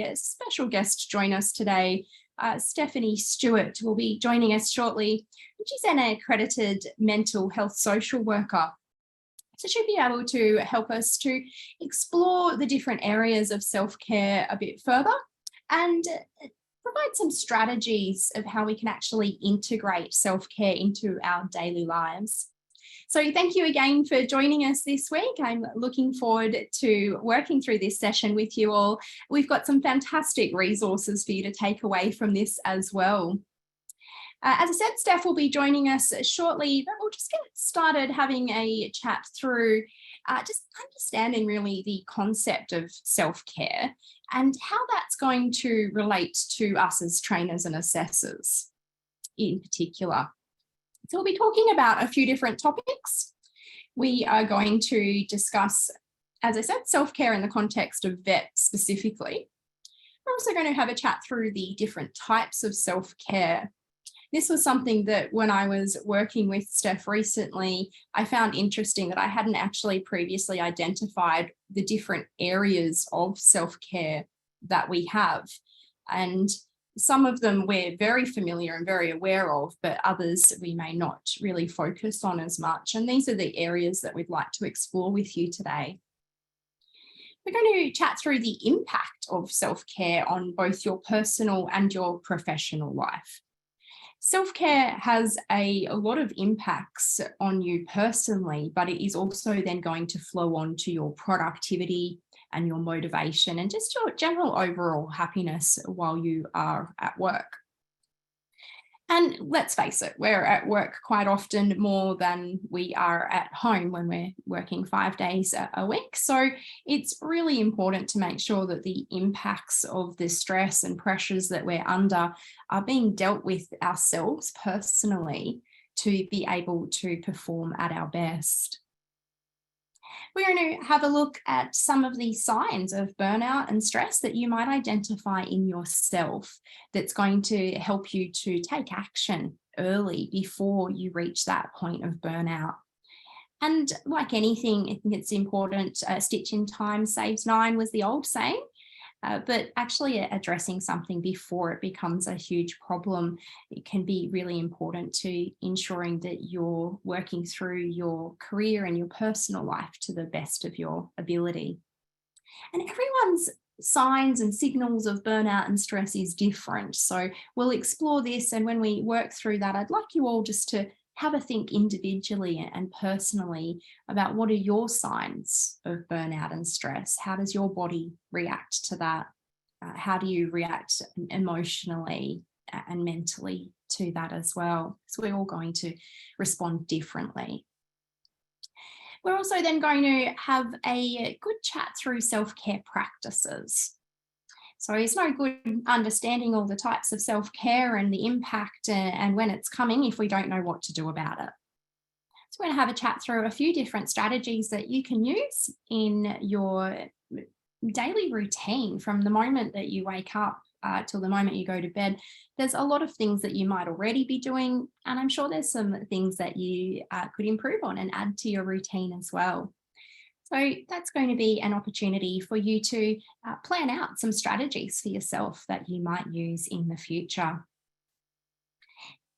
a special guest to join us today. Stephanie Stewart will be joining us shortly. She's an accredited mental health social worker. So she'll be able to help us to explore the different areas of self-care a bit further and provide some strategies of how we can actually integrate self-care into our daily lives. So thank you again for joining us this week. I'm looking forward to working through this session with you all. We've got some fantastic resources for you to take away from this as well. As I said, Steph will be joining us shortly, but we'll just get started having a chat through just understanding really the concept of self-care and how that's going to relate to us as trainers and assessors in particular. So we'll be talking about a few different topics. We are going to discuss, as I said, self-care in the context of VET specifically. We're also going to have a chat through the different types of self-care. This was something that when I was working with Steph recently, I found interesting that I hadn't actually previously identified the different areas of self-care that we have. And some of them we're very familiar and very aware of, but others we may not really focus on as much. And these are the areas that we'd like to explore with you today. We're going to chat through the impact of self-care on both your personal and your professional life. Self-care has a lot of impacts on you personally, but it is also then going to flow on to your productivity and your motivation and just your general overall happiness while you are at work. And let's face it, we're at work quite often more than we are at home when we're working 5 days a week. So it's really important to make sure that the impacts of the stress and pressures that we're under are being dealt with ourselves personally to be able to perform at our best. We're going to have a look at some of the signs of burnout and stress that you might identify in yourself that's going to help you to take action early before you reach that point of burnout. And like anything, I think it's important, a stitch in time saves 9 was the old saying. But actually addressing something before it becomes a huge problem, it can be really important to ensuring that you're working through your career and your personal life to the best of your ability. And everyone's signs and signals of burnout and stress is different. So we'll explore this. And when we work through that, I'd like you all just to have a think individually and personally about what are your signs of burnout and stress? How does your body react to that? How do you react emotionally and mentally to that as well? So we're all going to respond differently. We're also then going to have a good chat through self-care practices. So it's no good understanding all the types of self-care and the impact and when it's coming if we don't know what to do about it. So we're going to have a chat through a few different strategies that you can use in your daily routine from the moment that you wake up till the moment you go to bed. There's a lot of things that you might already be doing, and I'm sure there's some things that you could improve on and add to your routine as well. So that's going to be an opportunity for you to plan out some strategies for yourself that you might use in the future.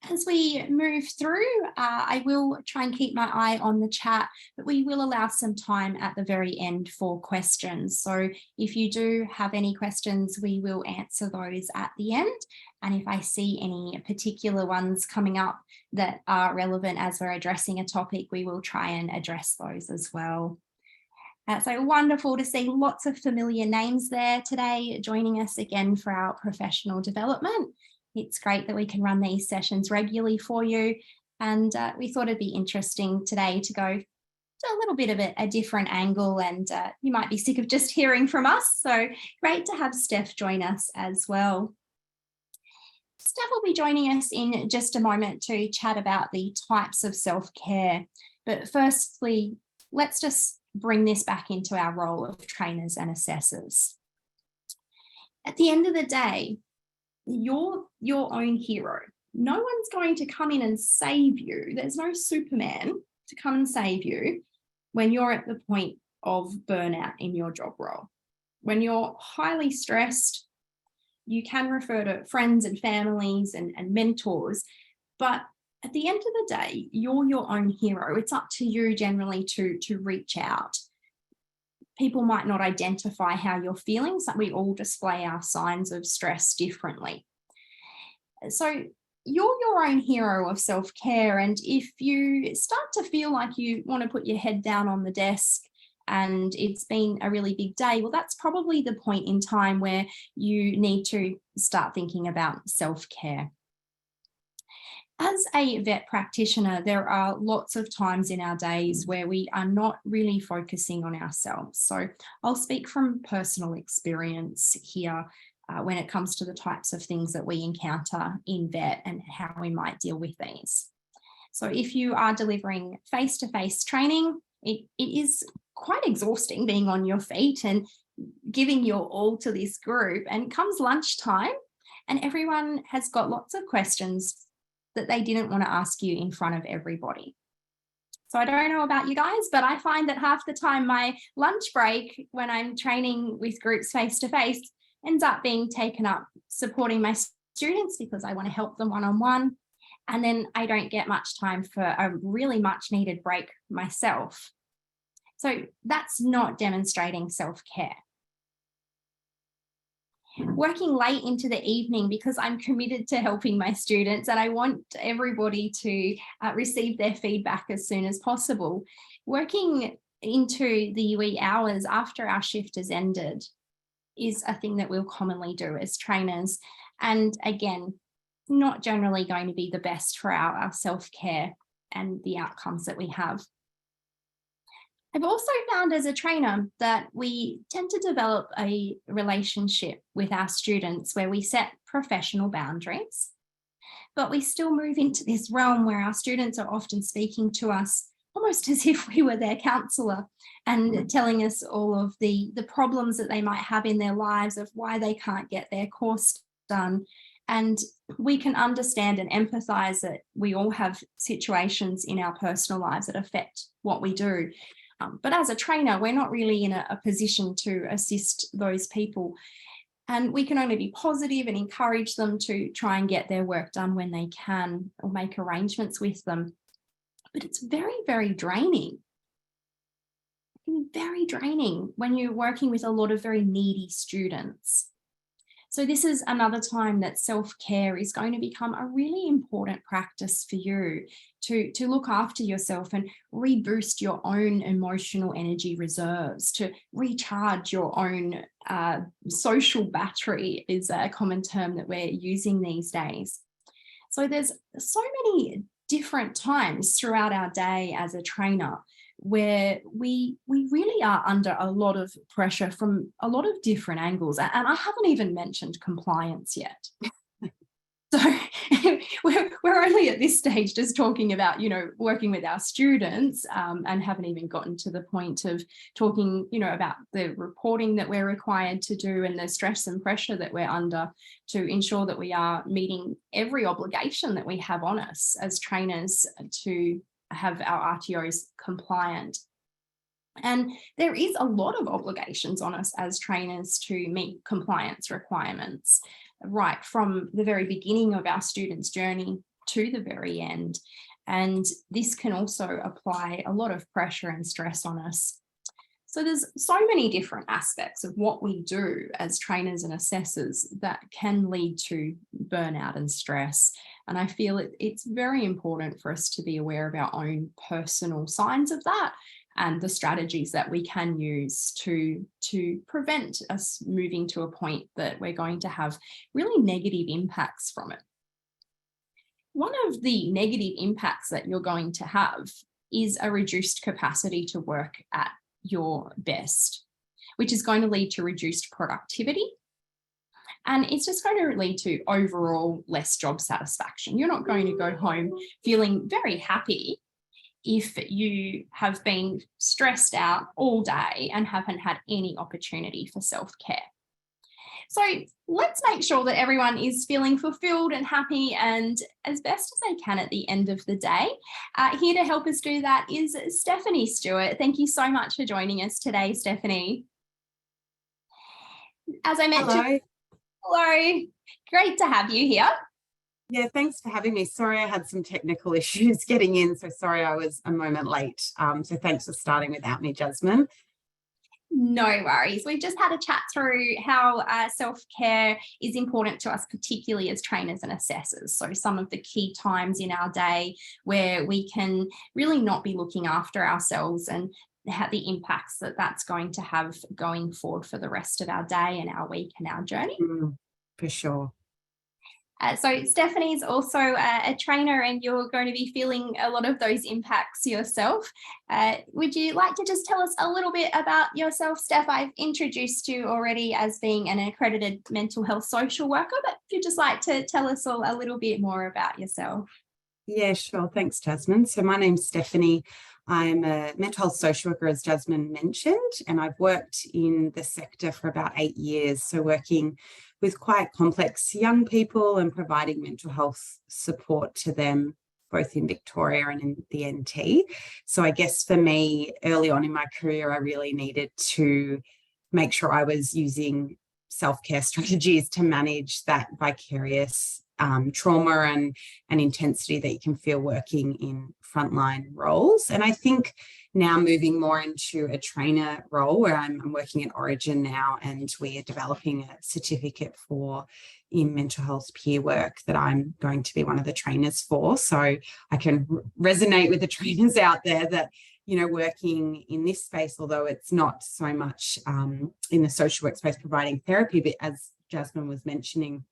As we move through, I will try and keep my eye on the chat, but we will allow some time at the very end for questions. So if you do have any questions, we will answer those at the end. And if I see any particular ones coming up that are relevant as we're addressing a topic, we will try and address those as well. So wonderful to see lots of familiar names there today joining us again for our professional development. It's great that we can run these sessions regularly for you. And we thought it'd be interesting today to go to a little bit of a different angle, and you might be sick of just hearing from us. So great to have Steph join us as well. Steph will be joining us in just a moment to chat about the types of self-care. But firstly, let's just bring this back into our role of trainers and assessors. At the end of the day, you're your own hero. No one's going to come in and save you. There's no Superman to come and save you when you're at the point of burnout in your job role. When you're highly stressed, you can refer to friends and families and mentors, but at the end of the day, you're your own hero. It's up to you generally to reach out. People might not identify how you're feeling, so we all display our signs of stress differently. So you're your own hero of self-care. And if you start to feel like you want to put your head down on the desk and it's been a really big day, well, that's probably the point in time where you need to start thinking about self-care. As a vet practitioner, there are lots of times in our days where we are not really focusing on ourselves. So I'll speak from personal experience here when it comes to the types of things that we encounter in vet and how we might deal with these. So if you are delivering face-to-face training, it is quite exhausting being on your feet and giving your all to this group. And comes lunchtime and everyone has got lots of questions that they didn't want to ask you in front of everybody. So I don't know about you guys, but I find that half the time my lunch break when I'm training with groups face-to-face ends up being taken up supporting my students because I want to help them one-on-one. And then I don't get much time for a really much needed break myself. So that's not demonstrating self-care. Working late into the evening because I'm committed to helping my students and I want everybody to receive their feedback as soon as possible. Working into the wee hours after our shift has ended is a thing that we'll commonly do as trainers. And again, not generally going to be the best for our self-care and the outcomes that we have. I've also found as a trainer that we tend to develop a relationship with our students where we set professional boundaries, but we still move into this realm where our students are often speaking to us almost as if we were their counsellor and telling us all of the problems that they might have in their lives of why they can't get their course done. And we can understand and empathise that we all have situations in our personal lives that affect what we do. But as a trainer, we're not really in a position to assist those people. And we can only be positive and encourage them to try and get their work done when they can or make arrangements with them. But it's very, very draining. It can be very draining when you're working with a lot of very needy students. So this is another time that self-care is going to become a really important practice for you to look after yourself and reboost your own emotional energy reserves, to recharge your own social battery is a common term that we're using these days. So there's so many different times throughout our day as a trainer where we really are under a lot of pressure from a lot of different angles. And I haven't even mentioned compliance yet. So we're only at this stage just talking about, working with our students and haven't even gotten to the point of talking, about the reporting that we're required to do and the stress and pressure that we're under to ensure that we are meeting every obligation that we have on us as trainers to have our RTOs compliant. And there is a lot of obligations on us as trainers to meet compliance requirements, right from the very beginning of our students' journey to the very end. And this can also apply a lot of pressure and stress on us. So there's so many different aspects of what we do as trainers and assessors that can lead to burnout and stress. And I feel it's very important for us to be aware of our own personal signs of that and the strategies that we can use to prevent us moving to a point that we're going to have really negative impacts from it. One of the negative impacts that you're going to have is a reduced capacity to work at your best, which is going to lead to reduced productivity. And it's just going to lead to overall less job satisfaction. You're not going to go home feeling very happy if you have been stressed out all day and haven't had any opportunity for self-care. So let's make sure that everyone is feeling fulfilled and happy and as best as they can at the end of the day. Here to help us do that is Stephanie Stewart. Thank you so much for joining us today, Stephanie. As I mentioned, Hello. hello, great to have you here. Yeah, thanks for having me. Sorry, I had some technical issues getting in, so sorry I was a moment late. So thanks for starting without me, Jasmin. No worries. We've just had a chat through how self-care is important to us, particularly as trainers and assessors. So some of the key times in our day where we can really not be looking after ourselves and the impacts that that's going to have going forward for the rest of our day and our week and our journey. For sure. So Stephanie's also a trainer, and you're going to be feeling a lot of those impacts yourself. Would you like to just tell us a little bit about yourself, Steph? I've introduced you already as being an accredited mental health social worker, but if you'd just like to tell us all a little bit more about yourself. Yeah, sure. Thanks, Jasmin. So my name's Stephanie. I'm a mental health social worker, as Jasmin mentioned, and I've worked in the sector for about 8 years. So working with quite complex young people and providing mental health support to them, both in Victoria and in the NT. So I guess for me, early on in my career, I really needed to make sure I was using self-care strategies to manage that vicarious trauma and intensity that you can feel working in frontline roles. And I think now moving more into a trainer role where I'm working at Origin now, and we are developing a certificate in mental health peer work that I'm going to be one of the trainers for. So I can resonate with the trainers out there that, working in this space, although it's not so much in the social work space providing therapy, but as Jasmin was mentioning,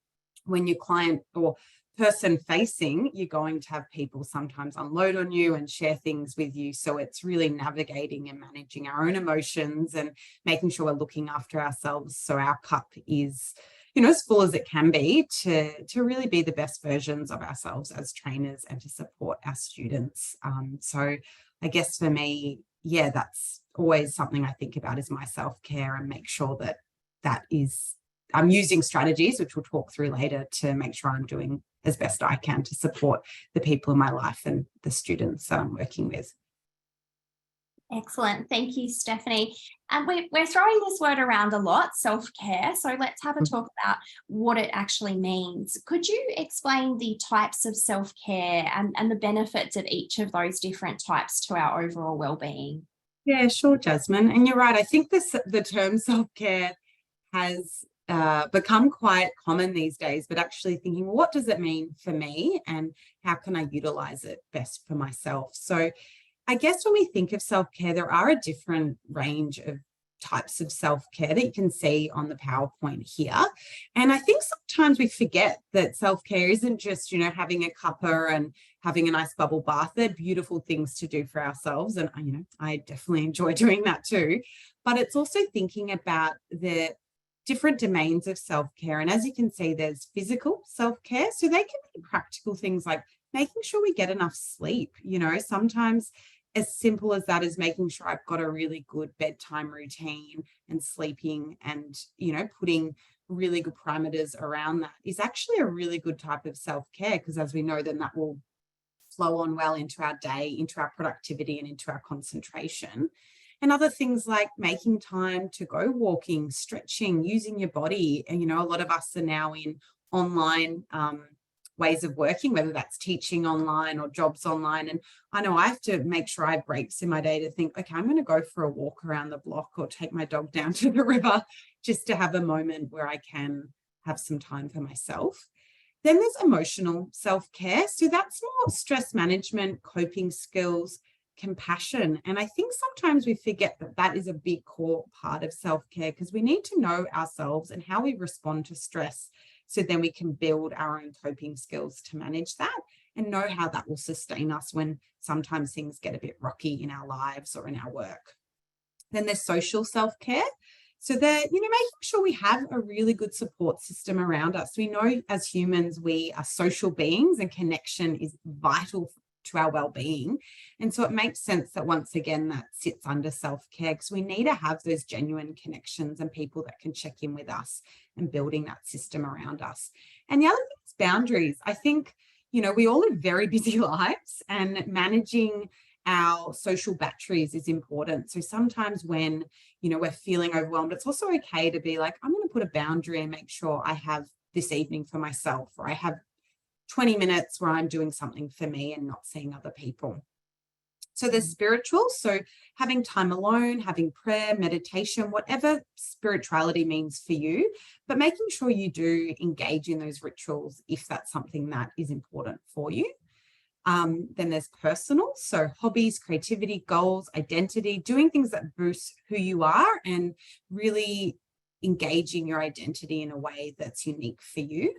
when you're client or person facing, you're going to have people sometimes unload on you and share things with you. So it's really navigating and managing our own emotions and making sure we're looking after ourselves so our cup is, as full as it can be to really be the best versions of ourselves as trainers and to support our students. So I guess for me, yeah, that's always something I think about is my self-care, and make sure that is I'm using strategies, which we'll talk through later, to make sure I'm doing as best I can to support the people in my life and the students that I'm working with. Excellent. Thank you, Stephanie. And we're throwing this word around a lot, self-care. So let's have a talk about what it actually means. Could you explain the types of self-care and the benefits of each of those different types to our overall well-being? Yeah, sure, Jasmin. And you're right. I think the term self-care has become quite common these days, but actually thinking, well, what does it mean for me and how can I utilize it best for myself? So I guess when we think of self-care, there are a different range of types of self-care that you can see on the PowerPoint here. And I think sometimes we forget that self-care isn't just, having a cuppa and having a nice bubble bath. They're beautiful things to do for ourselves. And, I definitely enjoy doing that too. But it's also thinking about the different domains of self-care. And as you can see, there's physical self-care. So they can be practical things like making sure we get enough sleep. Sometimes as simple as that is making sure I've got a really good bedtime routine and sleeping and, putting really good parameters around that is actually a really good type of self-care, because as we know, then that will flow on well into our day, into our productivity and into our concentration. And other things like making time to go walking, stretching, using your body. And, a lot of us are now in online ways of working, whether that's teaching online or jobs online. And I know I have to make sure I have breaks in my day to think, okay, I'm going to go for a walk around the block or take my dog down to the river just to have a moment where I can have some time for myself. Then there's emotional self-care. So that's more stress management, coping skills, compassion. And I think sometimes we forget that that is a big core part of self-care, because we need to know ourselves and how we respond to stress, so then we can build our own coping skills to manage that and know how that will sustain us when sometimes things get a bit rocky in our lives or in our work. Then there's social self-care. So that, making sure we have a really good support system around us. We know as humans, we are social beings and connection is vital to our well-being. And so it makes sense that once again, that sits under self-care, because we need to have those genuine connections and people that can check in with us and building that system around us. And the other thing is boundaries. I think, we all live very busy lives, and managing our social batteries is important. So sometimes when, we're feeling overwhelmed, it's also okay to be like, I'm going to put a boundary and make sure I have this evening for myself, or I have 20 minutes where I'm doing something for me and not seeing other people. So there's spiritual, so having time alone, having prayer, meditation, whatever spirituality means for you, but making sure you do engage in those rituals if that's something that is important for you. Then there's personal, so hobbies, creativity, goals, identity, doing things that boost who you are and really engaging your identity in a way that's unique for you.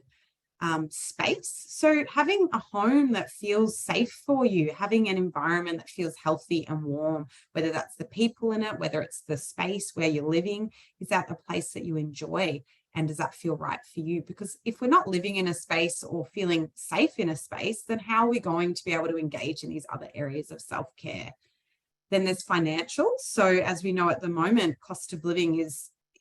Space, so having a home that feels safe for you, having an environment that feels healthy and warm, whether that's the people in it, whether it's the space where you're living, is that a place that you enjoy? And does that feel right for you? Because if we're not living in a space or feeling safe in a space, then how are we going to be able to engage in these other areas of self-care? Then there's financial. So as we know at the moment, cost of living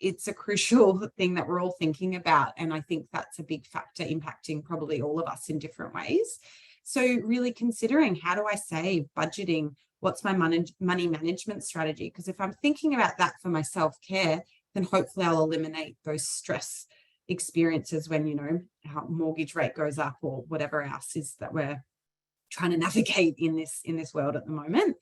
it's a crucial thing that we're all thinking about. And I think that's a big factor impacting probably all of us in different ways. So really considering, how do I save, budgeting, what's my money management strategy? Because if I'm thinking about that for my self-care, then hopefully I'll eliminate those stress experiences when, our mortgage rate goes up or whatever else is that we're trying to navigate in this world at the moment.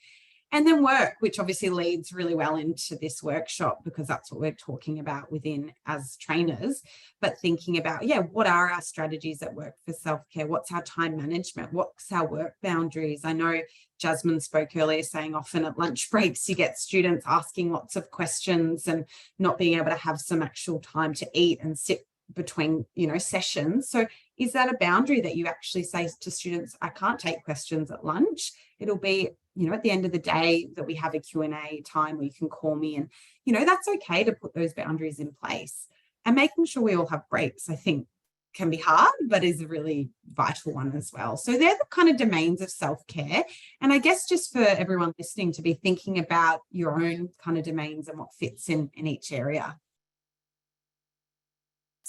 And then work, which obviously leads really well into this workshop because that's what we're talking about within as trainers, but thinking about, what are our strategies that work for self-care? What's our time management? What's our work boundaries? I know Jasmin spoke earlier saying often at lunch breaks, you get students asking lots of questions and not being able to have some actual time to eat and sit between, sessions. So is that a boundary that you actually say to students, I can't take questions at lunch? It'll be, at the end of the day that we have a Q&A time where you can call me and, that's okay to put those boundaries in place. And making sure we all have breaks, I think can be hard, but is a really vital one as well. So they're the kind of domains of self-care. And I guess just for everyone listening to be thinking about your own kind of domains and what fits in each area.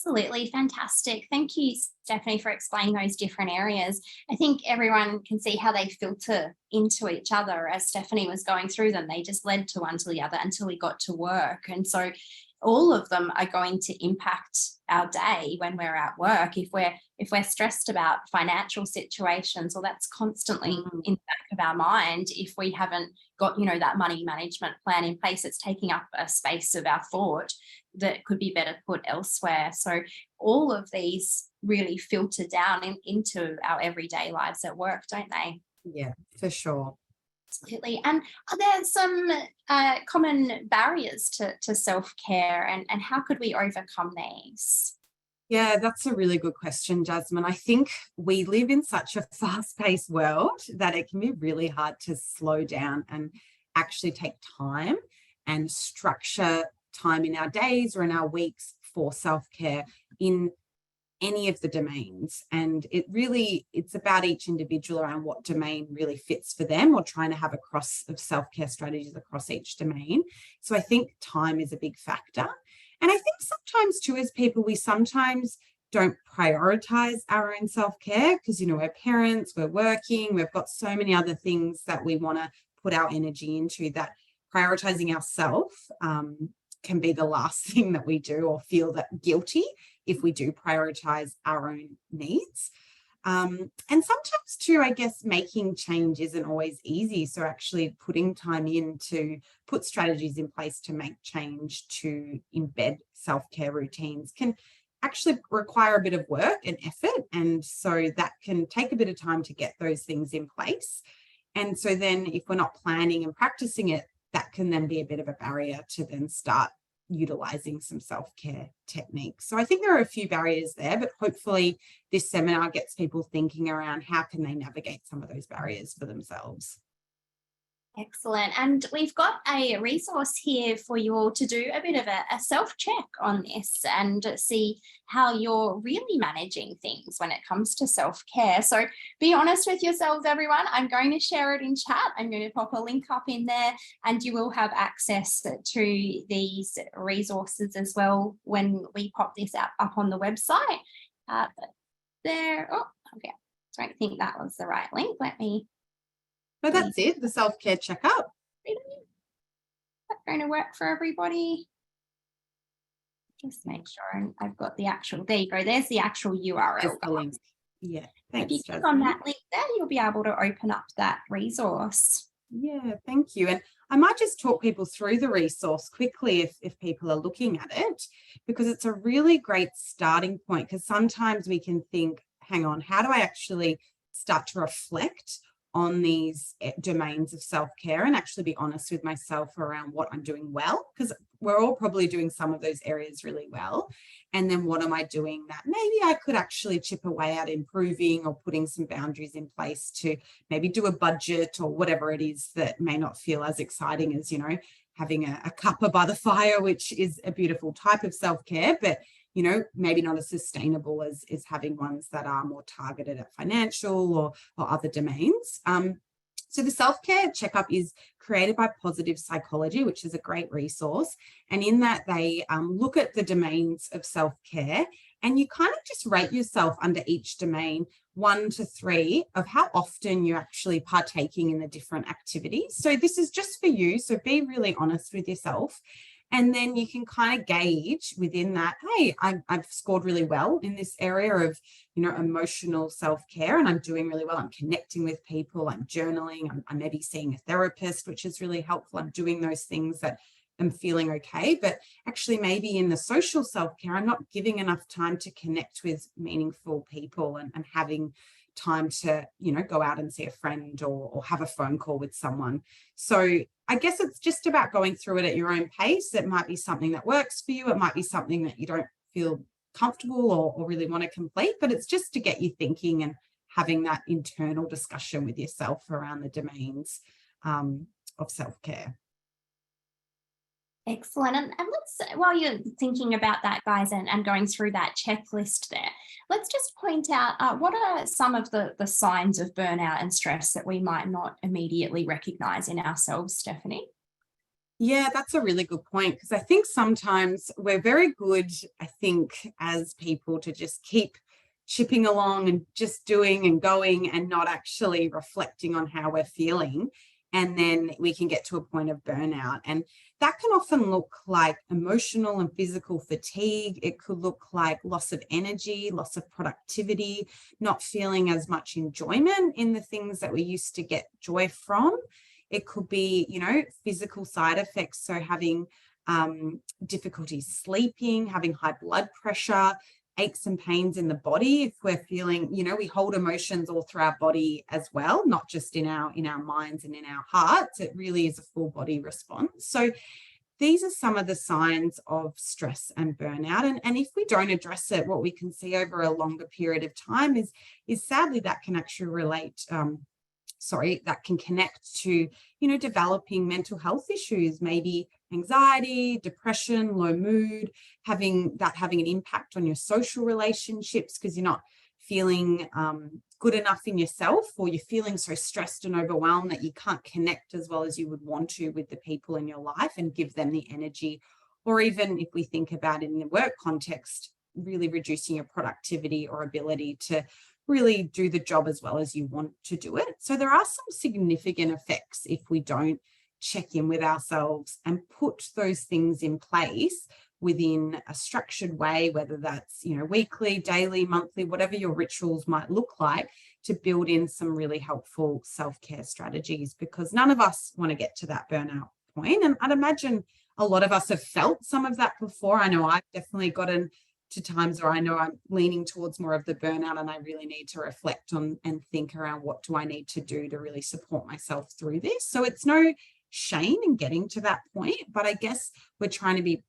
Absolutely fantastic. Thank you, Stephanie, for explaining those different areas. I think everyone can see how they filter into each other as Stephanie was going through them. They just led to one to the other until we got to work. And so all of them are going to impact our day when we're at work. If we're stressed about financial situations, well, that's constantly in the back of our mind. If we haven't got, that money management plan in place, it's taking up a space of our thought that could be better put elsewhere. So all of these really filter down into our everyday lives at work, don't they? Yeah, for sure. Absolutely. And are there some common barriers to self-care and how could we overcome these? Yeah, that's a really good question, Jasmin. I think we live in such a fast-paced world that it can be really hard to slow down and actually take time and structure time in our days or in our weeks for self-care in any of the domains. And it's about each individual around what domain really fits for them, or trying to have a cross of self-care strategies across each domain. So I think time is a big factor. And I think sometimes too, as people, we sometimes don't prioritize our own self-care because, we're parents, we're working, we've got so many other things that we want to put our energy into, that prioritizing ourselves can be the last thing that we do, or feel that guilty if we do prioritize our own needs. And sometimes too, I guess making change isn't always easy. So actually putting time in to put strategies in place to make change, to embed self-care routines, can actually require a bit of work and effort. And so that can take a bit of time to get those things in place. And so then if we're not planning and practicing it, that can then be a bit of a barrier to then start utilizing some self-care techniques. So I think there are a few barriers there, but hopefully this seminar gets people thinking around how can they navigate some of those barriers for themselves. Excellent. And we've got a resource here for you all to do a bit of a self-check on this and see how you're really managing things when it comes to self-care. So be honest with yourselves, everyone. I'm going to share it in chat. I'm going to pop a link up in there and you will have access to these resources as well when we pop this up on the website. Okay. I don't think that was the right link. Let me So that's it, the self-care checkup. Is that going to work for everybody? Just make sure I've got the actual, there you go, there's the actual URL. There's the link. Yeah, If you thanks, click on Jasmin. that link there, you'll be able to open up that resource. Yeah, thank you. And I might just talk people through the resource quickly if people are looking at it, because it's a really great starting point, because sometimes we can think, hang on, how do I actually start to reflect on these domains of self-care and actually be honest with myself around what I'm doing well, because we're all probably doing some of those areas really well. And then what am I doing that maybe I could actually chip away at improving, or putting some boundaries in place to maybe do a budget or whatever it is that may not feel as exciting as, you know, having a cuppa by the fire, which is a beautiful type of self-care, but you know, maybe not as sustainable as having ones that are more targeted at financial or other domains. So the self-care checkup is created by Positive Psychology, which is a great resource. And in that, they look at the domains of self-care, and you kind of just rate yourself under each domain 1 to 3 of how often you're actually partaking in the different activities. So this is just for you. So be really honest with yourself. And then you can kind of gauge within that, hey, I've scored really well in this area of, you know, emotional self-care, and I'm doing really well. I'm connecting with people, I'm journaling, I'm maybe seeing a therapist, which is really helpful. I'm doing those things that I'm feeling okay. But actually maybe in the social self-care, I'm not giving enough time to connect with meaningful people and having time to, you know, go out and see a friend or have a phone call with someone. So I guess it's just about going through it at your own pace. It might be something that works for you. It might be something that you don't feel comfortable or really want to complete, but it's just to get you thinking and having that internal discussion with yourself around the domains of self-care. Excellent. And let's, while you're thinking about that, guys, and going through that checklist there, let's just point out what are some of the signs of burnout and stress that we might not immediately recognize in ourselves, Stephanie? Yeah, that's a really good point, because I think sometimes we're very good, I think, as people to just keep chipping along and just doing and going and not actually reflecting on how we're feeling. And then we can get to a point of burnout. And that can often look like emotional and physical fatigue. It could look like loss of energy, loss of productivity, not feeling as much enjoyment in the things that we used to get joy from. It could be, you know, physical side effects. So having difficulty sleeping, having high blood pressure, aches and pains in the body. If we're feeling, you know, we hold emotions all through our body as well, not just in our minds and in our hearts. It really is a full body response. So these are some of the signs of stress and burnout. And if we don't address it, what we can see over a longer period of time is sadly that can actually relate that can connect to, you know, developing mental health issues, maybe anxiety, depression, low mood, having an impact on your social relationships because you're not feeling good enough in yourself, or you're feeling so stressed and overwhelmed that you can't connect as well as you would want to with the people in your life and give them the energy. Or even if we think about it in the work context, really reducing your productivity or ability to really do the job as well as you want to do it. So there are some significant effects if we don't check in with ourselves and put those things in place within a structured way, whether that's, you know, weekly, daily, monthly, whatever your rituals might look like, to build in some really helpful self-care strategies, because none of us want to get to that burnout point. And I'd imagine a lot of us have felt some of that before. I know I've definitely gotten to times where I know I'm leaning towards more of the burnout, and I really need to reflect on and think around what do I need to do to really support myself through this. So it's no shame in getting to that point, but I guess we're trying to be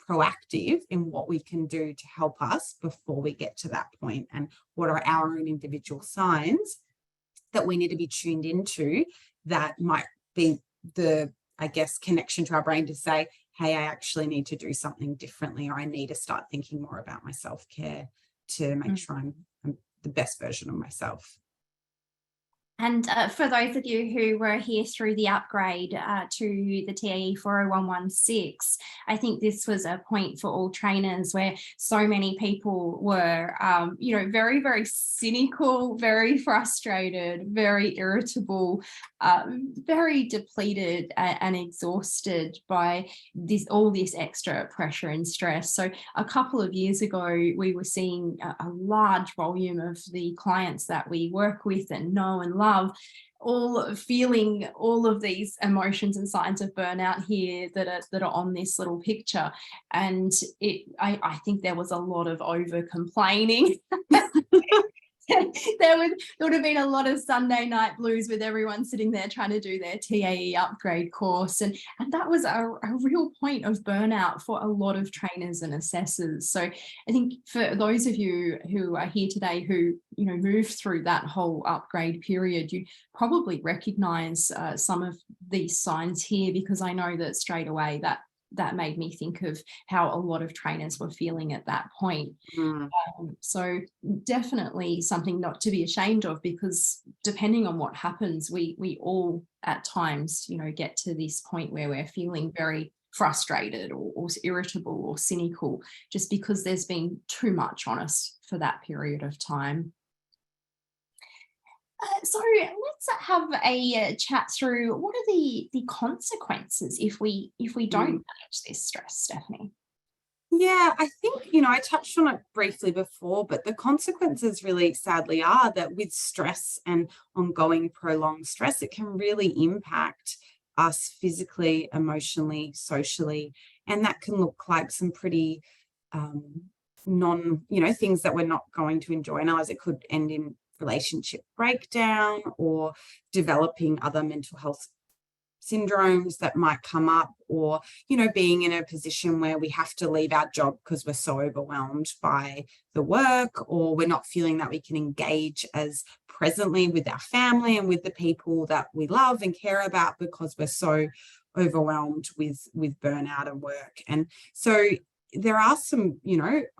proactive in what we can do to help us before we get to that point, and what are our own individual signs that we need to be tuned into that might be the, I guess, connection to our brain to say, hey, I actually need to do something differently, or I need to start thinking more about my self-care to make sure I'm the best version of myself. And for those of you who were here through the upgrade to the TAE 40116, I think this was a point for all trainers where so many people were, very, very cynical, very frustrated, very irritable, very depleted and exhausted by all this extra pressure and stress. So a couple of years ago, we were seeing a large volume of the clients that we work with and know and love all feeling all of these emotions and signs of burnout here that are on this little picture. And I think there was a lot of over complaining. There would have been a lot of Sunday night blues with everyone sitting there trying to do their TAE upgrade course. And that was a real point of burnout for a lot of trainers and assessors. So I think for those of you who are here today who, moved through that whole upgrade period, you probably recognize some of these signs here, because I know that straight away that made me think of how a lot of trainers were feeling at that point. So definitely something not to be ashamed of, because depending on what happens, we all at times, get to this point where we're feeling very frustrated or irritable or cynical, just because there's been too much on us for that period of time. So let's have a chat through what are the consequences if we don't manage this stress, Stephanie? Yeah, I think, I touched on it briefly before, but the consequences really sadly are that with stress and ongoing prolonged stress, it can really impact us physically, emotionally, socially, and that can look like some pretty things that we're not going to enjoy in our lives. It could end in relationship breakdown or developing other mental health syndromes that might come up, or being in a position where we have to leave our job because we're so overwhelmed by the work, or we're not feeling that we can engage as presently with our family and with the people that we love and care about because we're so overwhelmed with burnout and work. And so there are some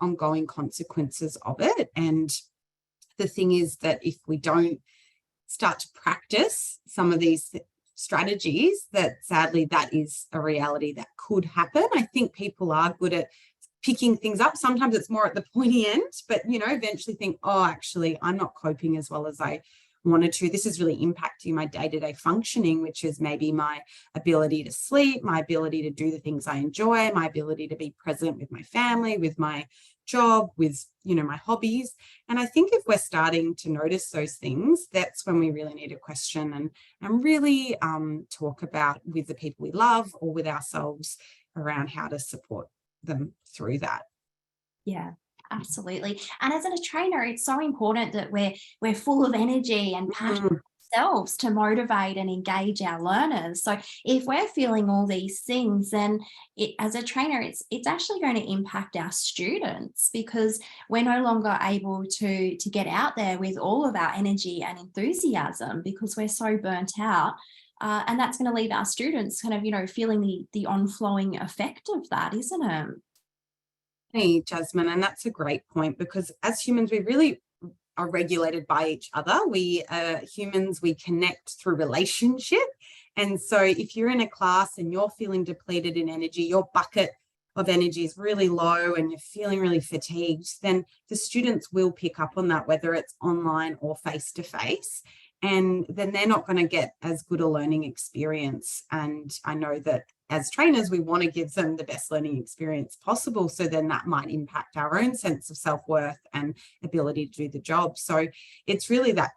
ongoing consequences of it. And the thing is that if we don't start to practice some of these strategies, that sadly that is a reality that could happen. I think people are good at picking things up. Sometimes it's more at the pointy end, but eventually think, oh, actually I'm not coping as well as I wanted to. This is really impacting my day-to-day functioning, which is maybe my ability to sleep, my ability to do the things I enjoy, my ability to be present with my family, with my job, with my hobbies. And I think if we're starting to notice those things, that's when we really need to question and really talk about with the people we love or with ourselves around how to support them through that. Yeah, absolutely. And as a trainer, it's so important that we're full of energy and passion ourselves to motivate and engage our learners. So if we're feeling all these things, then as a trainer, it's actually going to impact our students, because we're no longer able to get out there with all of our energy and enthusiasm because we're so burnt out. And that's going to leave our students kind of, feeling the onflowing effect of that, isn't it? Hey, Jasmin, and that's a great point, because as humans, we really are regulated by each other. We humans, we connect through relationship. And so if you're in a class and you're feeling depleted in energy, your bucket of energy is really low and you're feeling really fatigued, then the students will pick up on that, whether it's online or face-to-face. And then they're not going to get as good a learning experience. And I know that as trainers, we want to give them the best learning experience possible. So then that might impact our own sense of self-worth and ability to do the job. So it's really that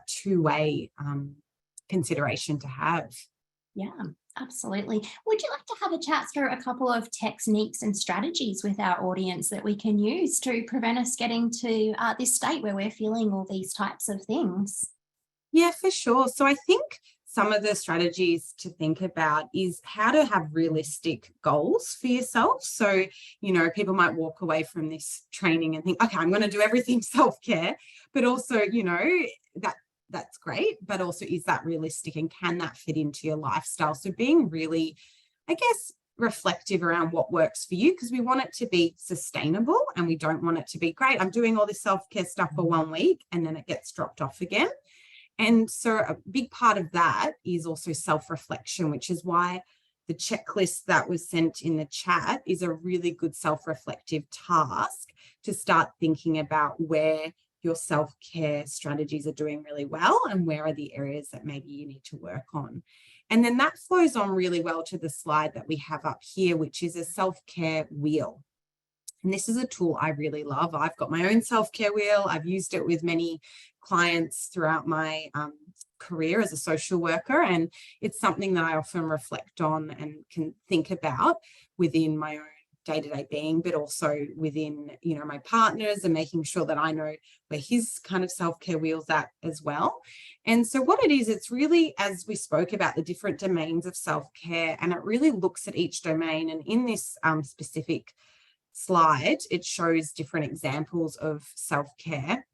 two-way consideration to have. Yeah, absolutely. Would you like to have a chat through a couple of techniques and strategies with our audience that we can use to prevent us getting to this state where we're feeling all these types of things? Yeah, for sure. So I think some of the strategies to think about is how to have realistic goals for yourself. So, people might walk away from this training and think, okay, I'm going to do everything self-care, but also, that's great, but also is that realistic and can that fit into your lifestyle? So being really, I guess, reflective around what works for you, because we want it to be sustainable and we don't want it to be great. I'm doing all this self-care stuff for 1 week and then it gets dropped off again. And so a big part of that is also self-reflection, which is why the checklist that was sent in the chat is a really good self-reflective task to start thinking about where your self-care strategies are doing really well and where are the areas that maybe you need to work on. And then that flows on really well to the slide that we have up here, which is a self-care wheel. And this is a tool I really love. I've got my own self-care wheel. I've used it with many clients throughout my career as a social worker. And it's something that I often reflect on and can think about within my own day-to-day being, but also within, my partners, and making sure that I know where his kind of self-care wheel's at as well. And so what it is, it's really, as we spoke about, the different domains of self-care, and it really looks at each domain. And in this specific slide, it shows different examples of self-care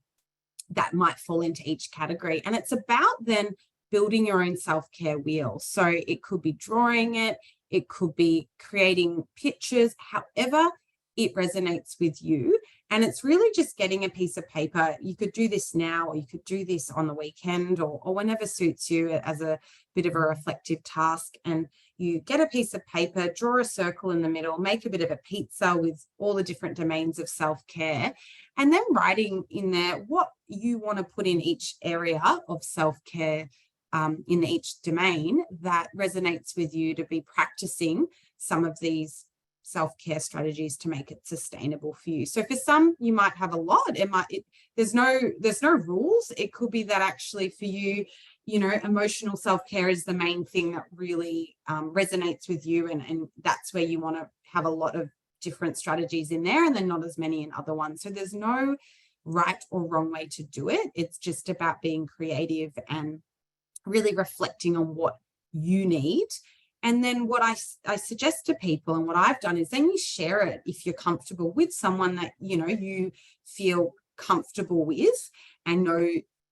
that might fall into each category. And it's about then building your own self-care wheel. So it could be drawing it could be creating pictures, however it resonates with you. And it's really just getting a piece of paper. You could do this now, or you could do this on the weekend, or whenever suits you, as a bit of a reflective task. And you get a piece of paper, draw a circle in the middle, make a bit of a pizza with all the different domains of self-care, and then writing in there what you want to put in each area of self-care in each domain that resonates with you, to be practicing some of these self-care strategies to make it sustainable for you. So for some, you might have a lot. There's no rules. It could be that actually for you, emotional self-care is the main thing that really resonates with you, and that's where you want to have a lot of different strategies in there, and then not as many in other ones. So there's no right or wrong way to do it. It's just about being creative and really reflecting on what you need. And then what I suggest to people, and what I've done, is then you share it, if you're comfortable, with someone that you feel comfortable with and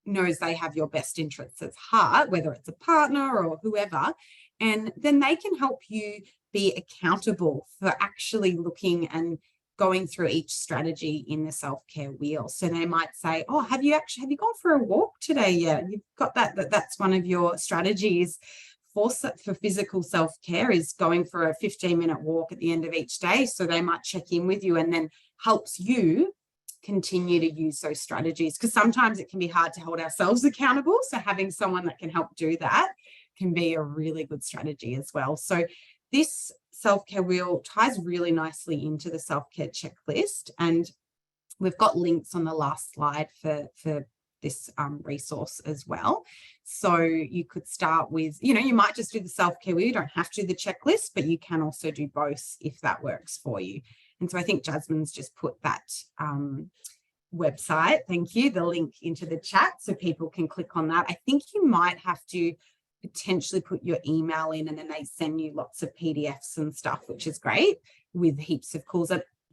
knows they have your best interests at heart, whether it's a partner or whoever. And then they can help you be accountable for actually looking and going through each strategy in the self-care wheel. So they might say, oh, have you gone for a walk today yet? You've got that's one of your strategies for physical self-care, is going for a 15-minute walk at the end of each day. So they might check in with you, and then helps you continue to use those strategies, because sometimes it can be hard to hold ourselves accountable. So having someone that can help do that can be a really good strategy as well. So this self-care wheel ties really nicely into the self-care checklist, and we've got links on the last slide for this resource as well. So you could start with, you might just do the self-care wheel. You don't have to do the checklist, but you can also do both if that works for you. And so I think Jasmin's just put that website, thank you, the link into the chat, so people can click on that. I think you might have to potentially put your email in, and then they send you lots of PDFs and stuff, which is great, with heaps of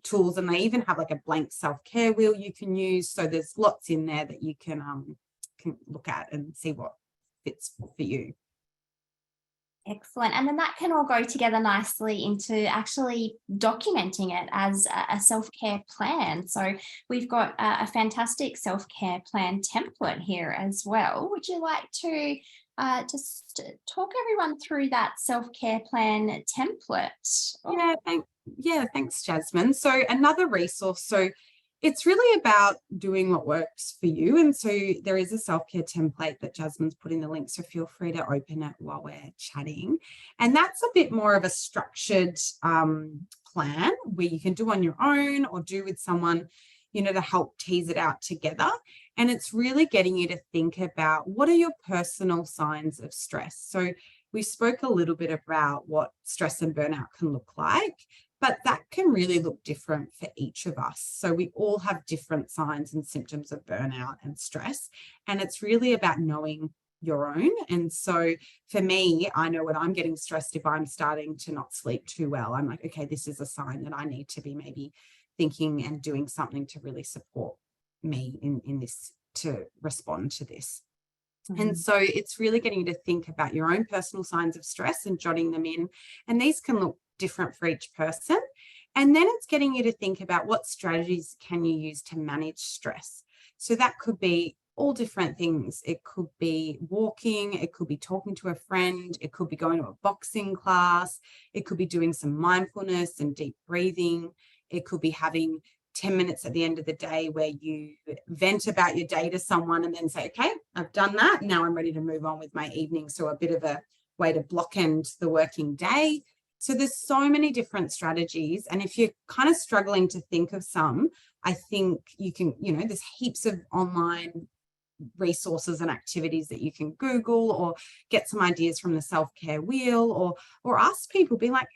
tools, and they even have like a blank self-care wheel you can use. So there's lots in there that you can look at and see what fits for you. Excellent. And then that can all go together nicely into actually documenting it as a self-care plan. So we've got a fantastic self-care plan template here as well. Would you like to just talk everyone through that self-care plan template? Thanks, Jasmin. So another resource. So it's really about doing what works for you. And so there is a self-care template that Jasmin's put in the link, so feel free to open it while we're chatting. And that's a bit more of a structured plan, where you can do on your own or do with someone, to help tease it out together. And it's really getting you to think about, what are your personal signs of stress? So we spoke a little bit about what stress and burnout can look like, but that can really look different for each of us. So we all have different signs and symptoms of burnout and stress, and it's really about knowing your own. And so for me, I know when I'm getting stressed, if I'm starting to not sleep too well, I'm like, okay, this is a sign that I need to be maybe thinking and doing something to really support me in this, to respond to this. And so it's really getting you to think about your own personal signs of stress and jotting them in. And these can look different for each person. And then it's getting you to think about, what strategies can you use to manage stress? So that could be all different things. It could be walking, it could be talking to a friend, it could be going to a boxing class, it could be doing some mindfulness and deep breathing, it could be having 10 minutes at the end of the day where you vent about your day to someone and then say, okay, I've done that. Now I'm ready to move on with my evening. So a bit of a way to block end the working day. So there's so many different strategies. And if you're kind of struggling to think of some, I think you can, there's heaps of online resources and activities that you can Google, or get some ideas from the self-care wheel, or ask people, be like,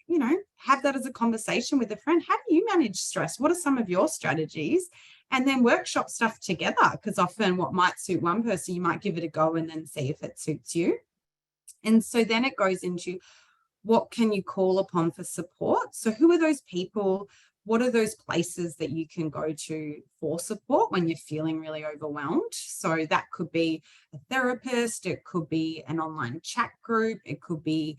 have that as a conversation with a friend. How do you manage stress? What are some of your strategies? And then workshop stuff together, because often what might suit one person, you might give it a go and then see if it suits you. And so then it goes into, what can you call upon for support? So who are those people? What are those places that you can go to for support when you're feeling really overwhelmed? So that could be a therapist, it could be an online chat group, it could be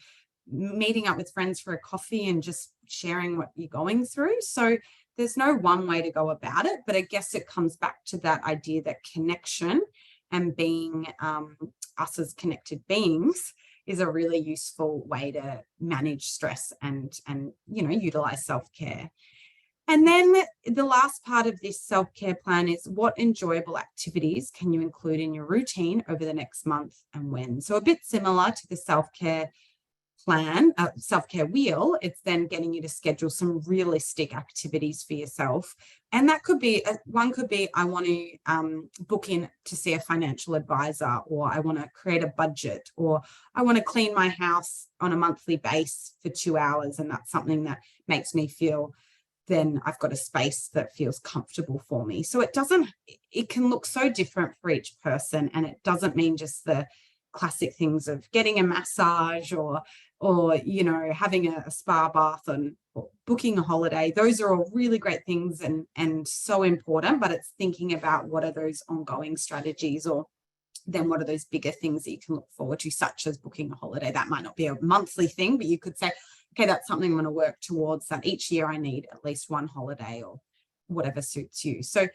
meeting up with friends for a coffee and just sharing what you're going through. So there's no one way to go about it, but I guess it comes back to that idea that connection and being us as connected beings is a really useful way to manage stress and utilize self-care. And then the last part of this self-care plan is, what enjoyable activities can you include in your routine over the next month and when? So a bit similar to the self-care plan, self-care wheel, it's then getting you to schedule some realistic activities for yourself. And that could be, one could be, I want to book in to see a financial advisor, or I want to create a budget, or I want to clean my house on a monthly base for 2 hours. And that's something that makes me feel, then I've got a space that feels comfortable for me. So it can look so different for each person. And it doesn't mean just the classic things of getting a massage or having a spa bath or booking a holiday. Those are all really great things and so important, but it's thinking about what are those ongoing strategies, or then what are those bigger things that you can look forward to, such as booking a holiday. That might not be a monthly thing, but you could say, okay, that's something I'm going to work towards, that each year I need at least one holiday, or whatever suits you. So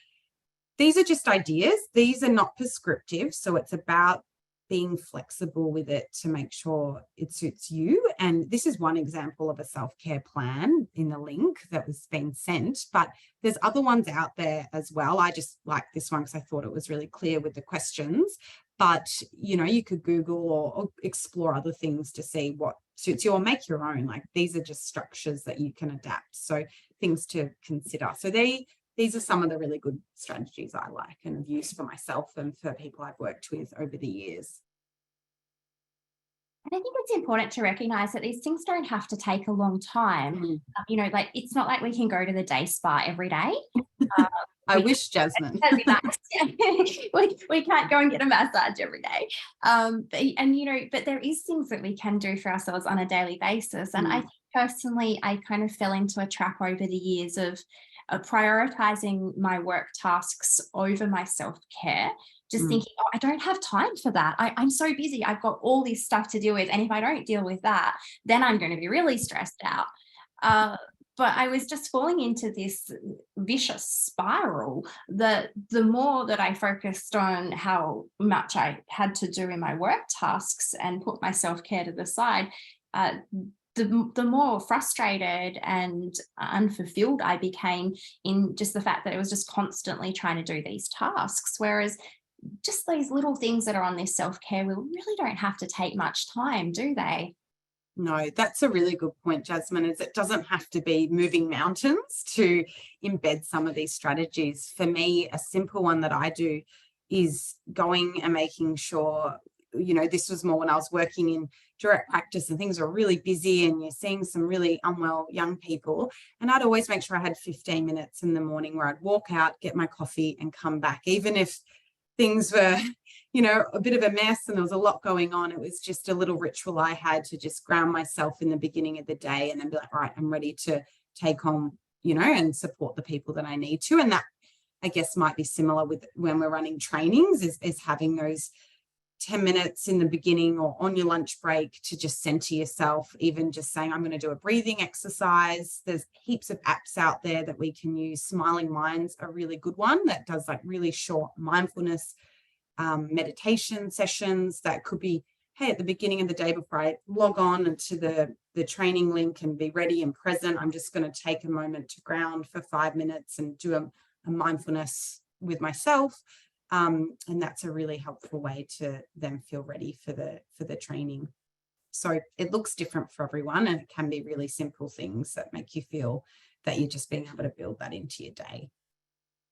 these are just ideas. These are not prescriptive. So it's about being flexible with it to make sure it suits you. And this is one example of a self-care plan in the link that was being sent, but there's other ones out there as well. I just like this one because I thought it was really clear with the questions, but you could Google or explore other things to see what suits you, or make your own. Like, these are just structures that you can adapt. So things to consider. So these are some of the really good strategies I like and have used for myself and for people I've worked with over the years. And I think it's important to recognize that these things don't have to take a long time. Like, it's not like we can go to the day spa every day. I wish, Jasmin. We can't go and get a massage every day. But there is things that we can do for ourselves on a daily basis. And I think personally, I kind of fell into a trap over the years of prioritizing my work tasks over my self-care, just thinking, I don't have time for that. I'm so busy. I've got all this stuff to deal with. And if I don't deal with that, then I'm going to be really stressed out. But I was just falling into this vicious spiral that the more that I focused on how much I had to do in my work tasks and put my self-care to the side, the more frustrated and unfulfilled I became in just the fact that I was just constantly trying to do these tasks. Whereas just these little things that are on this self-care, we really don't have to take much time, do they? No, that's a really good point, Jasmin, is it doesn't have to be moving mountains to embed some of these strategies. For me, a simple one that I do is going and making sure, this was more when I was working in direct practice and things were really busy and you're seeing some really unwell young people. And I'd always make sure I had 15 minutes in the morning where I'd walk out, get my coffee and come back. Even if things were, a bit of a mess and there was a lot going on, it was just a little ritual I had to just ground myself in the beginning of the day and then be like, all right, I'm ready to take on, and support the people that I need to. And that, I guess, might be similar with when we're running trainings, is having those 10 minutes in the beginning or on your lunch break to just center yourself, even just saying, I'm going to do a breathing exercise. There's heaps of apps out there that we can use. Smiling Mind's a really good one that does like really short mindfulness meditation sessions. That could be, hey, at the beginning of the day before I log on into the training link and be ready and present, I'm just going to take a moment to ground for 5 minutes and do a mindfulness with myself. And that's a really helpful way to then feel ready for the training. So it looks different for everyone, and it can be really simple things that make you feel that you're just being able to build that into your day.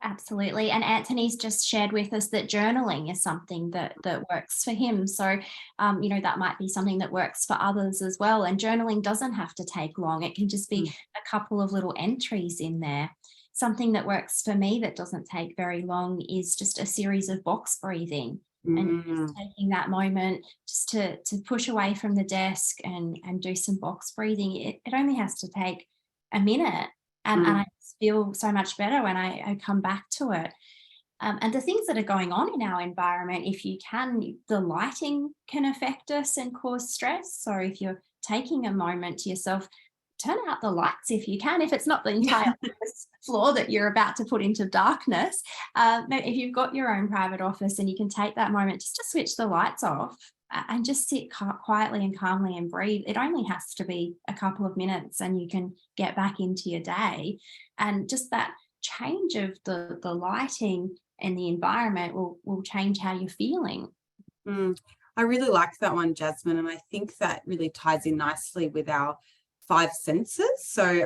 Absolutely. And Anthony's just shared with us that journaling is something that works for him. So, that might be something that works for others as well. And journaling doesn't have to take long. It can just be a couple of little entries in there. Something that works for me that doesn't take very long is just a series of box breathing. And just taking that moment just to push away from the desk and do some box breathing. It only has to take a minute. And I feel so much better when I come back to it. And the things that are going on in our environment, if you can, the lighting can affect us and cause stress. So if you're taking a moment to yourself, turn out the lights if you can. If it's not the entire floor that you're about to put into darkness, if you've got your own private office and you can take that moment just to switch the lights off and just sit quietly and calmly and breathe. It only has to be a couple of minutes and you can get back into your day. And just that change of the lighting and the environment will change how you're feeling. I really like that one, Jasmin. And I think that really ties in nicely with our 5 senses. So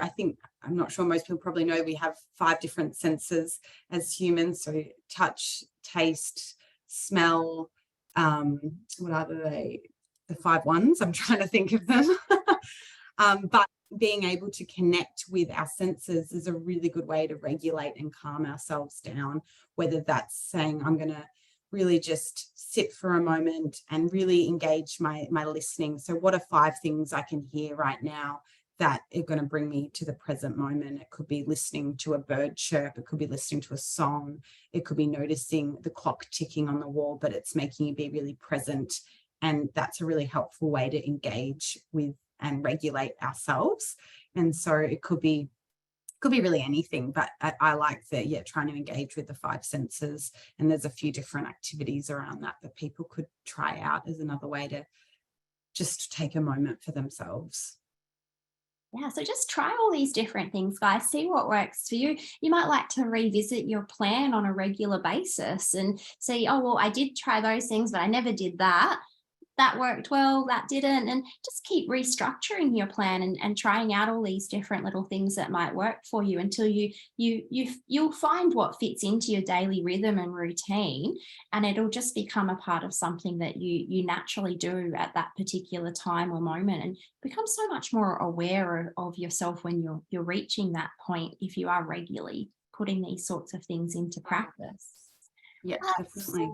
I'm not sure most people probably know we have 5 different senses as humans. So touch, taste, smell, what are they? The 5 ones. I'm trying to think of them. But being able to connect with our senses is a really good way to regulate and calm ourselves down, whether that's saying I'm going to really just sit for a moment and really engage my listening. So what are 5 things I can hear right now that are going to bring me to the present moment? It could be listening to a bird chirp. It could be listening to a song. It could be noticing the clock ticking on the wall, but it's making you be really present. And that's a really helpful way to engage with and regulate ourselves. And so it could be really anything, but I like that, trying to engage with the 5 senses. And there's a few different activities around that people could try out as another way to just take a moment for themselves. Yeah, so just try all these different things, guys. See what works for you. You might like to revisit your plan on a regular basis and see, oh, well, I did try those things, but I never did that. That worked well, that didn't. And just keep restructuring your plan and trying out all these different little things that might work for you until you'll find what fits into your daily rhythm and routine. And it'll just become a part of something that you naturally do at that particular time or moment, and become so much more aware of yourself when you're reaching that point if you are regularly putting these sorts of things into practice. Yeah, definitely.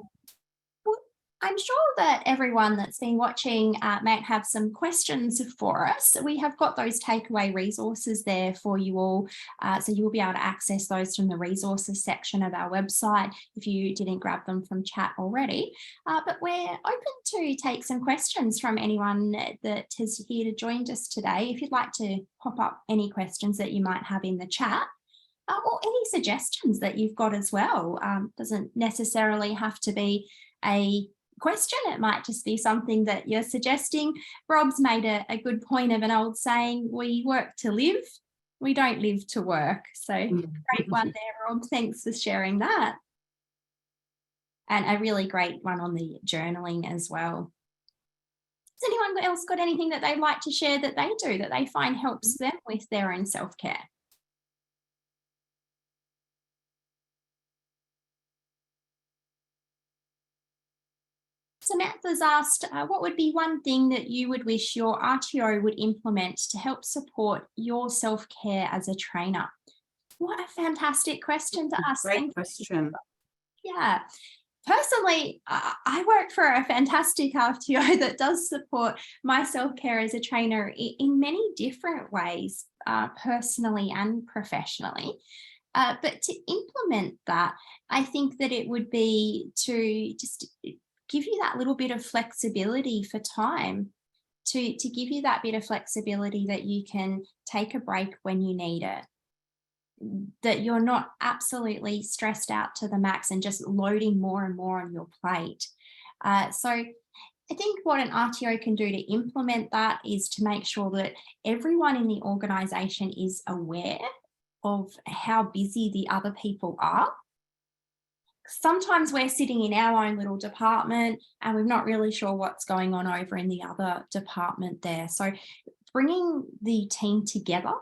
I'm sure that everyone that's been watching might have some questions for us. We have got those takeaway resources there for you all. So you will be able to access those from the resources section of our website if you didn't grab them from chat already. But we're open to take some questions from anyone that is here to join us today. If you'd like to pop up any questions that you might have in the chat, or any suggestions that you've got as well. Doesn't necessarily have to be a question. It might just be something that you're suggesting. Rob's made a good point of an old saying, we work to live, we don't live to work. So great one there, Rob. Thanks for sharing that. And a really great one on the journaling as well. Has anyone else got anything that they'd like to share that they do that they find helps them with their own self-care? Samantha's asked, what would be one thing that you would wish your RTO would implement to help support your self-care as a trainer? What a fantastic question to ask. Great question. Yeah. Personally, I work for a fantastic RTO that does support my self-care as a trainer in many different ways, personally and professionally. But to implement that, I think that it would be to just give you that little bit of flexibility for time, to give you that bit of flexibility that you can take a break when you need it. that you're not absolutely stressed out to the max and just loading more and more on your plate. So I think what an RTO can do to implement that is to make sure that everyone in the organisation is aware of how busy the other people are. Sometimes we're sitting in our own little department and we're not really sure what's going on over in the other department there. So bringing the team together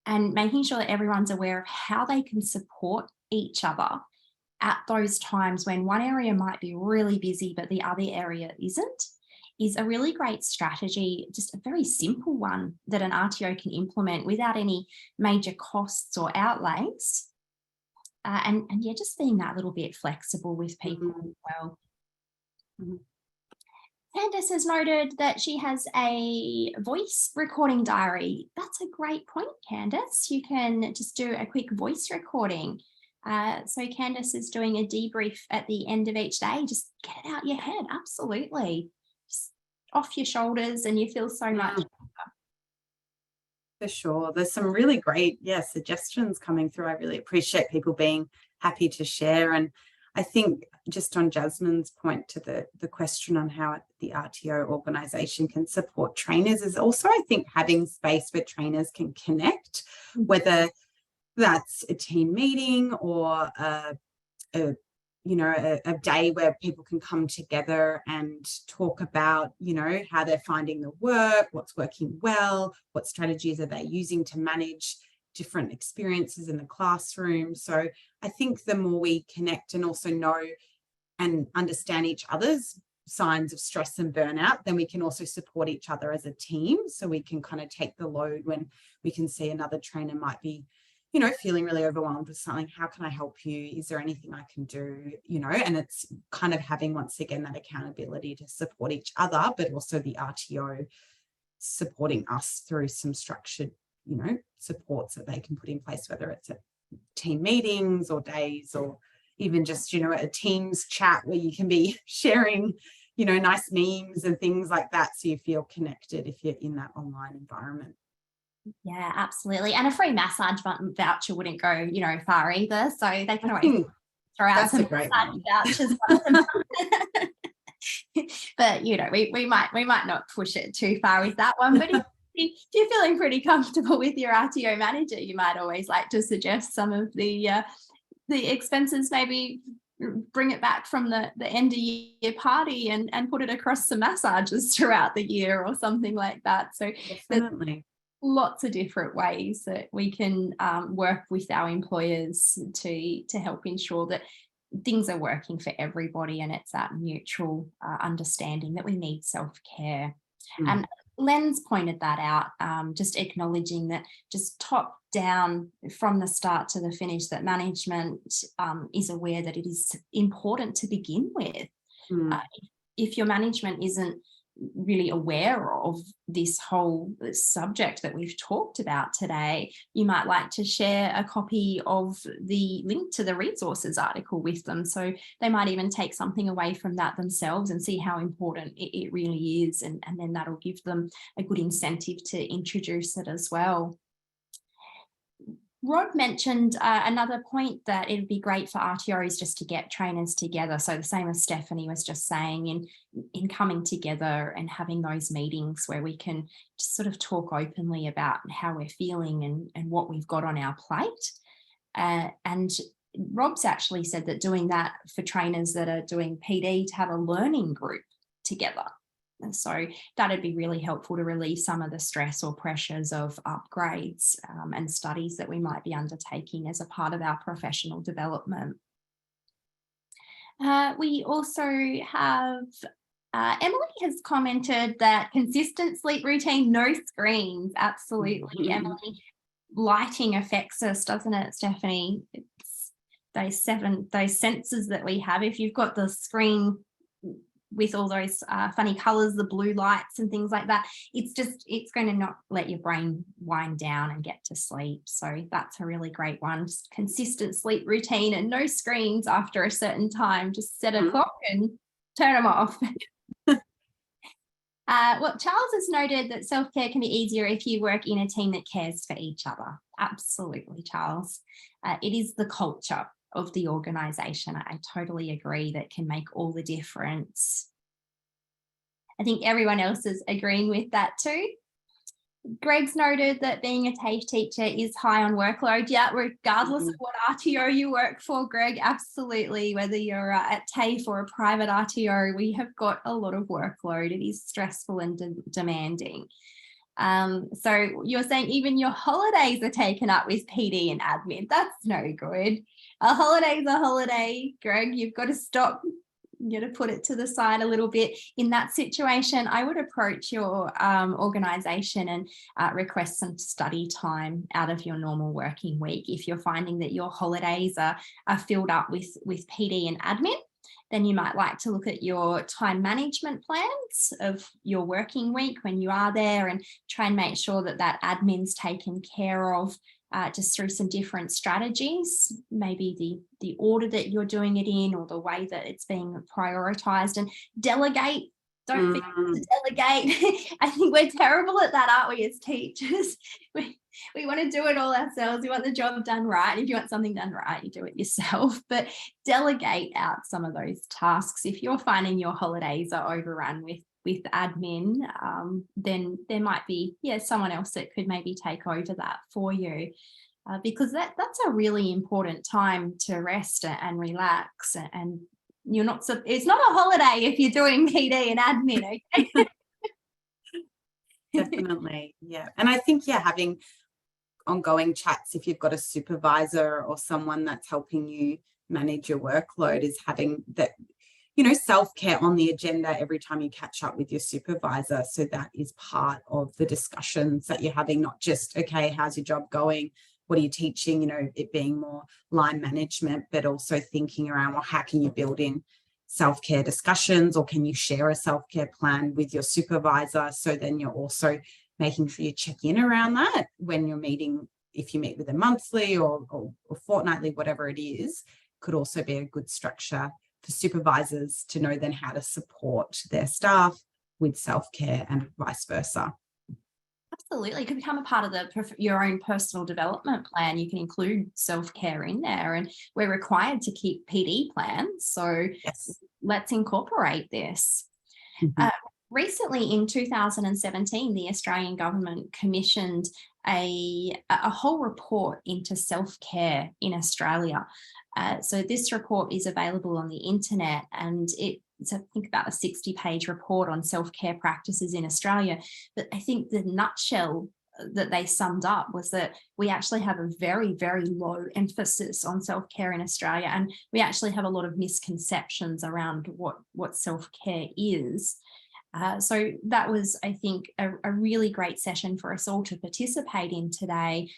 and making sure that everyone's aware of how they can support each other at those times when one area might be really busy but the other area isn't, is a really great strategy, just a very simple one that an RTO can implement without any major costs or outlays. And yeah, just being that little bit flexible with people as well. Mhm. Candice has noted that she has a voice recording diary. That's a great point, Candice. You can just do a quick voice recording. So Candice is doing a debrief at the end of each day. Just get it out your head. Absolutely. Just off your shoulders and you feel so much better. For sure. There's some really great, suggestions coming through. I really appreciate people being happy to share. And I think just on Jasmin's point to the question on how the RTO organisation can support trainers is also, I think, having space where trainers can connect, whether that's a team meeting or a day where people can come together and talk about, how they're finding the work, what's working well, what strategies are they using to manage different experiences in the classroom. So I think the more we connect and also know and understand each other's signs of stress and burnout, then we can also support each other as a team. So we can kind of take the load when we can see another trainer might be, feeling really overwhelmed with something. How can I help you? Is there anything I can do? And it's kind of having, once again, that accountability to support each other, but also the RTO supporting us through some structured, supports that they can put in place, whether it's at team meetings or days or even just, a Teams chat where you can be sharing, nice memes and things like that. So you feel connected if you're in that online environment. Yeah, absolutely. And a free massage voucher wouldn't go, far either. So they can always throw out some massage vouchers. But we might not push it too far with that one. But if you're feeling pretty comfortable with your RTO manager, you might always like to suggest some of the expenses, maybe bring it back from the end of year party and put it across some massages throughout the year or something like that. So definitely lots of different ways that we can work with our employers to help ensure that things are working for everybody, and it's that mutual understanding that we need self-care. And Len's pointed that out, just acknowledging that just top down from the start to the finish, that management is aware that it is important to begin with. If your management isn't really aware of this whole subject that we've talked about today, you might like to share a copy of the link to the resources article with them. So they might even take something away from that themselves and see how important it really is. And then that'll give them a good incentive to introduce it as well. Rod mentioned another point, that it would be great for RTOs just to get trainers together. So the same as Stephanie was just saying, in coming together and having those meetings where we can just sort of talk openly about how we're feeling and what we've got on our plate. And Rob's actually said that doing that for trainers that are doing PD, to have a learning group together. And so that'd be really helpful to relieve some of the stress or pressures of upgrades and studies that we might be undertaking as a part of our professional development. We also have Emily has commented that consistent sleep routine, no screens. Absolutely, Emily. Lighting affects us, doesn't it, Stephanie? It's those senses that we have. If you've got the screen with all those funny colours, the blue lights and things like that, it's going to not let your brain wind down and get to sleep. So that's a really great one. Just consistent sleep routine and no screens after a certain time. Just set a clock and turn them off. Well, Charles has noted that self-care can be easier if you work in a team that cares for each other. Absolutely, Charles. It is the culture of the organisation. I totally agree that can make all the difference. I think everyone else is agreeing with that too. Greg's noted that being a TAFE teacher is high on workload. Yeah, regardless of what RTO you work for, Greg, absolutely. Whether you're at TAFE or a private RTO, we have got a lot of workload. It is stressful and demanding. So you're saying even your holidays are taken up with PD and admin. That's no good. A holiday's a holiday, Greg. You've got to stop. You got to put it to the side a little bit. In that situation, I would approach your organisation and request some study time out of your normal working week. If you're finding that your holidays are filled up with PD and admin, then you might like to look at your time management plans of your working week when you are there and try and make sure that that admin's taken care of just through some different strategies, maybe the order that you're doing it in or the way that it's being prioritised, and delegate. Don't forget to delegate. I think we're terrible at that, aren't we, as teachers? We want to do it all ourselves. We want the job done right. If you want something done right, you do it yourself. But delegate out some of those tasks. If you're finding your holidays are overrun with admin, then there might be someone else that could maybe take over that for you, because that's a really important time to rest and relax, and you're not it's not a holiday if you're doing PD and admin. Okay? Definitely, yeah. And I think having ongoing chats, if you've got a supervisor or someone that's helping you manage your workload, is having that self-care on the agenda every time you catch up with your supervisor. So that is part of the discussions that you're having, not just, okay, how's your job going? What are you teaching? It being more line management, but also thinking around, well, how can you build in self-care discussions, or can you share a self-care plan with your supervisor? So then you're also making sure you check in around that when you're meeting, if you meet with them monthly or fortnightly, whatever it is, could also be a good structure for supervisors to know then how to support their staff with self-care and vice versa. Absolutely. It can become a part of your own personal development plan. You can include self-care in there, and we're required to keep PD plans. So let's incorporate this. Mm-hmm. Recently in 2017, the Australian government commissioned a whole report into self-care in Australia. So this report is available on the internet, and it's I think about a 60-page report on self-care practices in Australia. But I think the nutshell that they summed up was that we actually have a very, very low emphasis on self-care in Australia, and we actually have a lot of misconceptions around what self-care is. So that was, I think, a really great session for us all to participate in today,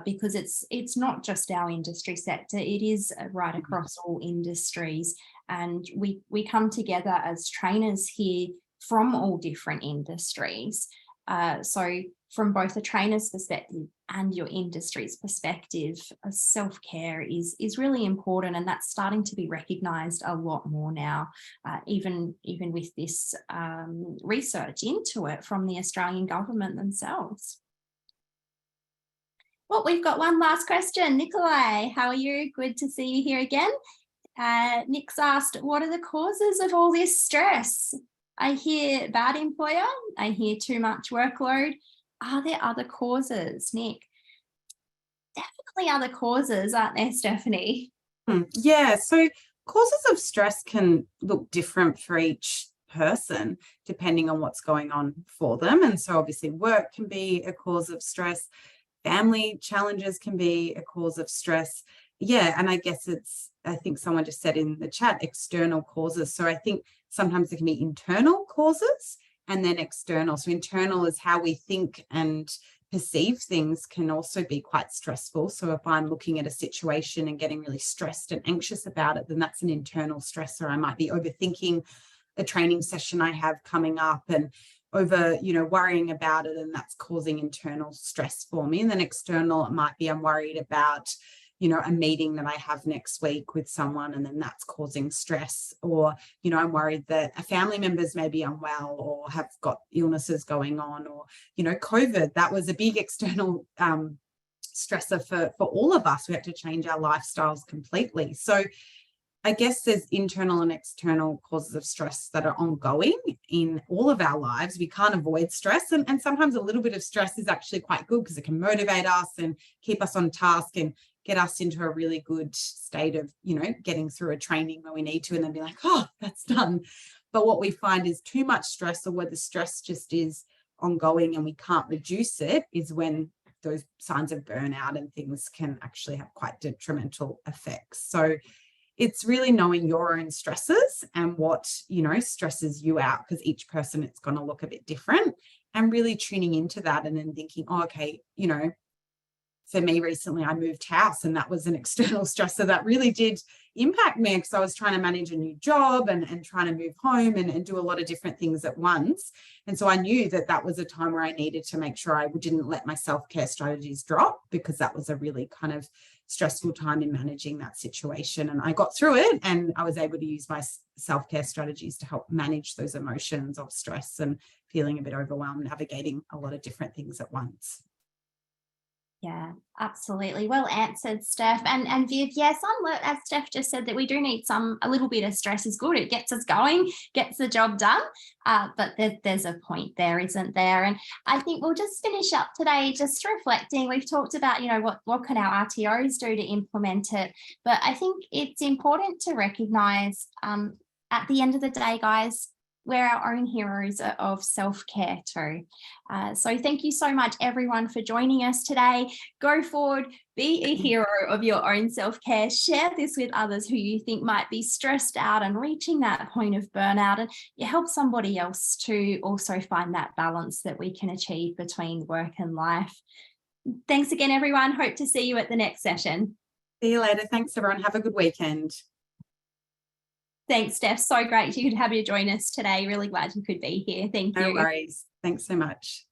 because it's not just our industry sector, it is right across all industries. And we come together as trainers here from all different industries. So from both a trainer's perspective and your industry's perspective, self-care is really important, and that's starting to be recognised a lot more now, even with this research into it from the Australian government themselves. Well, we've got one last question. Nikolai, how are you? Good to see you here again. Nick's asked, what are the causes of all this stress? I hear bad employer, I hear too much workload. Are there other causes, Nick? Definitely other causes, aren't there, Stephanie? Yeah, so causes of stress can look different for each person depending on what's going on for them. And so obviously work can be a cause of stress, family challenges can be a cause of stress. Yeah, and I guess I think someone just said in the chat, external causes. So I think sometimes there can be internal causes and then external. So internal is how we think and perceive things, can also be quite stressful. So if I'm looking at a situation and getting really stressed and anxious about it, then that's an internal stressor. I might be overthinking a training session I have coming up and worrying about it, and that's causing internal stress for me. And then external, it might be I'm worried about a meeting that I have next week with someone, and then that's causing stress, or, I'm worried that a family member's maybe unwell or have got illnesses going on, or, COVID, that was a big external stressor for all of us. We had to change our lifestyles completely. So I guess there's internal and external causes of stress that are ongoing in all of our lives. We can't avoid stress. And sometimes a little bit of stress is actually quite good because it can motivate us and keep us on task and get us into a really good state of, getting through a training where we need to, and then be like, oh, that's done. But what we find is too much stress, or where the stress just is ongoing and we can't reduce it, is when those signs of burnout and things can actually have quite detrimental effects. So it's really knowing your own stresses and what, stresses you out, because each person, it's going to look a bit different, and really tuning into that and then thinking, oh, okay, for me recently, I moved house, and that was an external stressor that really did impact me, because I was trying to manage a new job and trying to move home and do a lot of different things at once. And so I knew that was a time where I needed to make sure I didn't let my self-care strategies drop, because that was a really kind of stressful time in managing that situation. And I got through it, and I was able to use my self-care strategies to help manage those emotions of stress and feeling a bit overwhelmed, navigating a lot of different things at once. Yeah, absolutely. Well answered, Steph. And Viv, yes, as Steph just said, that we do need a little bit of stress is good. It gets us going, gets the job done. But there's a point there, isn't there? And I think we'll just finish up today just reflecting. We've talked about, what can our RTOs do to implement it? But I think it's important to recognise at the end of the day, guys, we're our own heroes of self-care too. So thank you so much, everyone, for joining us today. Go forward, be a hero of your own self-care. Share this with others who you think might be stressed out and reaching that point of burnout, and you help somebody else to also find that balance that we can achieve between work and life. Thanks again, everyone. Hope to see you at the next session. See you later. Thanks, everyone. Have a good weekend. Thanks, Steph. So great you could have you join us today. Really glad you could be here. Thank you. No worries. Thanks so much.